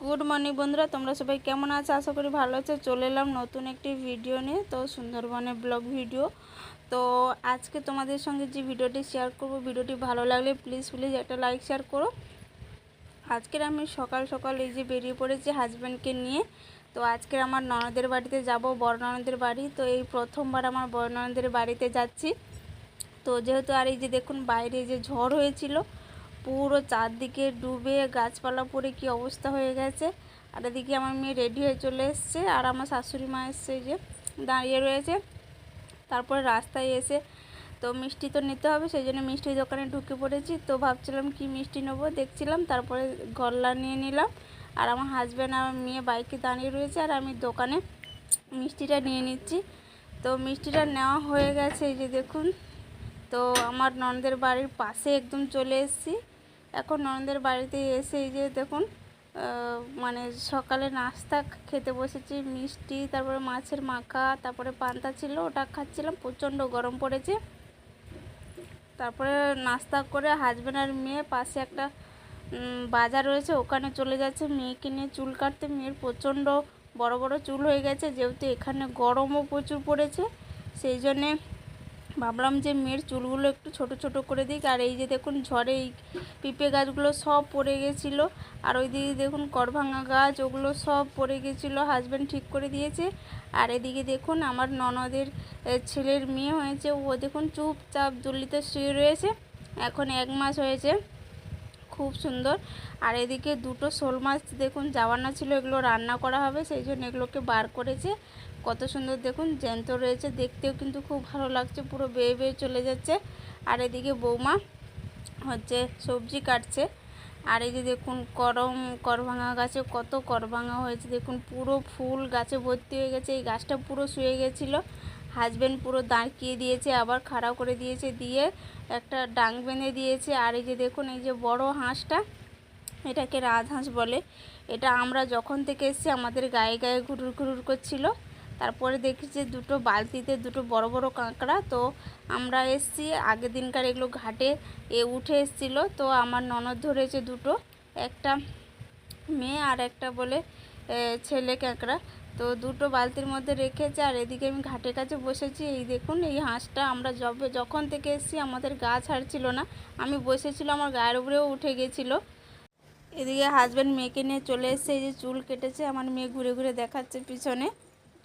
Good morning বন্ধুরা, তোমরা সবাই কেমন আছো? আশা করি ভালো আছে। চলে এলাম নতুন একটি ভিডিও নিয়ে, তো সুন্দরবনের ব্লগ ভিডিও। তো আজকে তোমাদের সঙ্গে যে ভিডিওটি শেয়ার করব, ভিডিওটি ভালো লাগলে প্লিজ একটা লাইক শেয়ার করো। আজকের আমি সকাল সকাল এই যে বেরিয়ে পড়েছি হাজব্যান্ডকে নিয়ে। তো আজকের আমার ননদের বাড়িতে যাব, বড় ননদের বাড়ি। তো এই প্রথমবার আমার বড় ননদের বাড়িতে যাচ্ছি। তো যেহেতু আর এই যে দেখুন বাইরে যে ঝড় হয়েছিল, পুরো চারদিকে ডুবে গাছপালা পড়ে কি অবস্থা হয়ে গেছে। আর এদিকে আমার মেয়ে রেডি হয়ে চলে এসছে, আর আমার শাশুড়ি মা এসছে, যে দাঁড়িয়ে রয়েছে। তারপরে রাস্তায় এসে তো মিষ্টি তো নিতে হবে, সেই জন্য মিষ্টির দোকানে ঢুকে পড়েছি। তো ভাবছিলাম কি মিষ্টি নেবো, দেখছিলাম, তারপরে গল্লা নিয়ে নিলাম। আর আমার হাজব্যান্ড আর মেয়ে বাইকে দাঁড়িয়ে রয়েছে, আর আমি দোকানে মিষ্টিটা নিয়ে নিচ্ছি। তো মিষ্টিটা নেওয়া হয়ে গেছে, এই যে দেখুন। তো আমার ননদের বাড়ির পাশে একদম চলে এসেছি। এখন ননদের বাড়িতে এসে এই যে দেখুন, মানে সকালে নাস্তা খেতে বসেছি। মিষ্টি, তারপরে মাছের মাখা, তারপরে পান্তা ছিল, ওটা খাচ্ছিলাম। প্রচণ্ড গরম পড়েছে। তারপরে নাস্তা করে হাজব্যান্ড আর মেয়ে পাশে একটা বাজার রয়েছে, ওখানে চলে যাচ্ছে মেয়েকে নিয়ে চুল কাটতে। মেয়ের প্রচণ্ড বড় বড় চুল হয়ে গেছে, যেহেতু এখানে গরমও প্রচুর পড়েছে, সেই জন্যে ভাবলাম যে মেয়ের চুলগুলো একটু ছোট ছোট করে দিক। আর এই যে দেখুন ঝড়ে এই পিঁপে গাছগুলো সব পড়ে গেছিলো। আর ওই দিকে দেখুন করভাঙা গাছ, ওগুলো সব পড়ে গেছিলো, হাজব্যান্ড ঠিক করে দিয়েছে। আর এদিকে দেখুন আমার ননদের ছেলের মেয়ে হয়েছে, ও দেখুন চুপচাপ জুলিতে শুয়ে রয়েছে। এখন 1 মাস হয়েছে, খুব সুন্দর। আর এদিকে দুটো শোল মাছ দেখুন জাওয়ানা ছিল, এগুলো রান্না করা হবে, সেই জন্য এগুলোকে বার করেছে। কত সুন্দর দেখুন জ্যান্ত রয়েছে, দেখতেও কিন্তু খুব ভালো লাগছে, পুরো বেয়ে বেয়ে চলে যাচ্ছে। আর এদিকে বৌমা হচ্ছে সবজি কাটছে। আর এই যে দেখুন করভাঙা গাছে কত করভাঙা হয়েছে, দেখুন পুরো ফুল গাছে ভর্তি হয়ে গেছে। এই গাছটা পুরো শুয়ে গেছিলো, হাজব্যান্ড পুরো দাঁড়িয়ে দিয়েছে, আবার খাড়া করে দিয়েছে, দিয়ে একটা ডাং বেঁধে দিয়েছে। আর এই যে দেখুন এই যে বড় হাঁসটা, এটাকে রাজহাঁস বলে। এটা আমরা যখন থেকে এসেছি আমাদের গায়ে গায়ে ঘুরুর ঘুরুর করছিল। তারপরে দেখি যে দুটো বালতিতে দুটো বড় বড় কাঁকড়া। তো আমরা এসেছি আগের দিনকার, এগুলো ঘাটে উঠে এসেছিলো। তো আমার ননদ ধরেছে দুটো, একটা মেয়ে আর একটা বলে ছেলে কাঁকড়া। তো দুটো বালতির মধ্যে রেখেছে। আর এদিকে আমি ঘাটের কাছে বসেছি। এই দেখুন এই হাঁসটা আমরা যখন থেকে এসেছি আমাদের গা ছাড়ছিল না, আমি বসেছিলাম, আমার গায়ের উপরেও উঠে গেছিলো। এদিকে হাজব্যান্ড মেয়েকে নিয়ে চলে এসেছে, এই যে চুল কেটেছে, আমার মেয়ে ঘুরে ঘুরে দেখাচ্ছে পিছনে।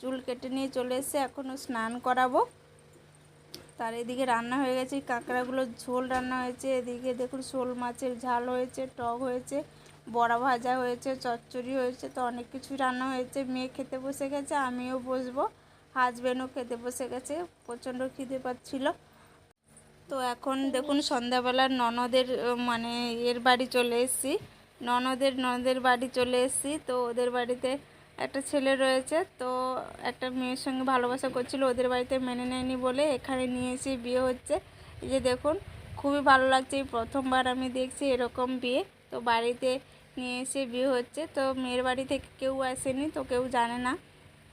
চুল কেটে নিয়ে চলে এসেছে, এখনও স্নান করাবো। তার এদিকে রান্না হয়ে গেছে, কাঁকড়াগুলো ঝোল রান্না হয়েছে। এদিকে দেখুন শোল মাছের ঝাল হয়েছে, টক হয়েছে, বড়া ভাজা হয়েছে, চচ্চড়ি হয়েছে, তো অনেক কিছুই রান্না হয়েছে। মেয়ে খেতে বসে গেছে, আমিও বসবো, হাজব্যান্ডও খেতে বসে গেছে, প্রচণ্ড খিদে পাচ্ছিল। তো এখন দেখুন সন্ধ্যাবেলার ননদের মানে এর বাড়ি চলে এসেছি, ননদের বাড়ি চলে এসেছি। তো ওদের বাড়িতে একটা ছেলে রয়েছে, তো একটা মেয়ের সঙ্গে ভালোবাসা করছিল, ওদের বাড়িতে মেনে নেয়নি বলে এখানে নিয়ে এসে বিয়ে হচ্ছে। এই যে দেখুন খুবই ভালো লাগছে, এই প্রথমবার আমি দেখছি এরকম বিয়ে। তো বাড়িতে নিয়ে এসে বিয়ে হচ্ছে। তো মেয়ের বাড়ি থেকে কেউ আসেনি, তো কেউ জানে না।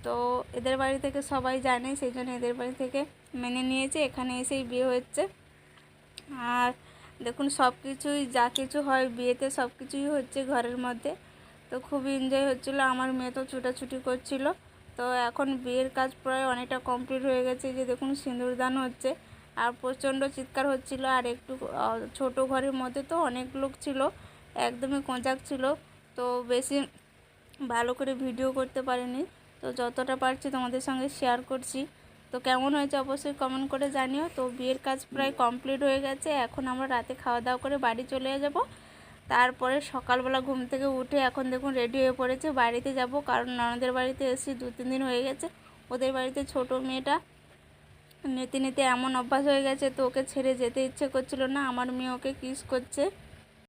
তো এদের বাড়ি থেকে সবাই জানে, সেই জন্য এদের বাড়ি থেকে মেনে নিয়েছে, এখানে এসেই বিয়ে হচ্ছে। আর দেখুন সব কিছুই, যা কিছু হয় বিয়েতে সব কিছুই হচ্ছে ঘরের মধ্যে। তো খুবই এনজয় হচ্ছিলো, আমার মেয়ে তো ছুটাছুটি করছিল। তো এখন বিয়ের কাজ প্রায় অনেকটা কমপ্লিট হয়ে গেছে, যে দেখুন সিঁদুরদান হচ্ছে। আর প্রচণ্ড চিৎকার হচ্ছিল। আর একটু ছোট ঘরের মধ্যে তো অনেক লোক ছিল, একদমই কোঁচাক ছিল, তো বেশি ভালো করে ভিডিও করতে পারিনি। তো যতটা পারছি তোমাদের সঙ্গে শেয়ার করছি। তো কেমন হয়েছে অবশ্যই কমেন্ট করে জানিও। তো বিয়ের কাজ প্রায় কমপ্লিট হয়ে গেছে, এখন আমরা রাতে খাওয়া দাওয়া করে বাড়ি চলে যাব। তারপরে সকালবেলা ঘুম থেকে উঠে এখন দেখুন রেডি হয়ে পড়েছে, বাড়িতে যাব, কারণ ননদের বাড়িতে এসেছি 2-3 দিন হয়ে গেছে। ওদের বাড়িতে ছোট মেয়েটা নিতে নিতে এমন অভ্যাস হয়ে গেছে, তো ওকে ছেড়ে যেতে ইচ্ছে করছিল না। আমার মেয়ে ওকে কিস করছে।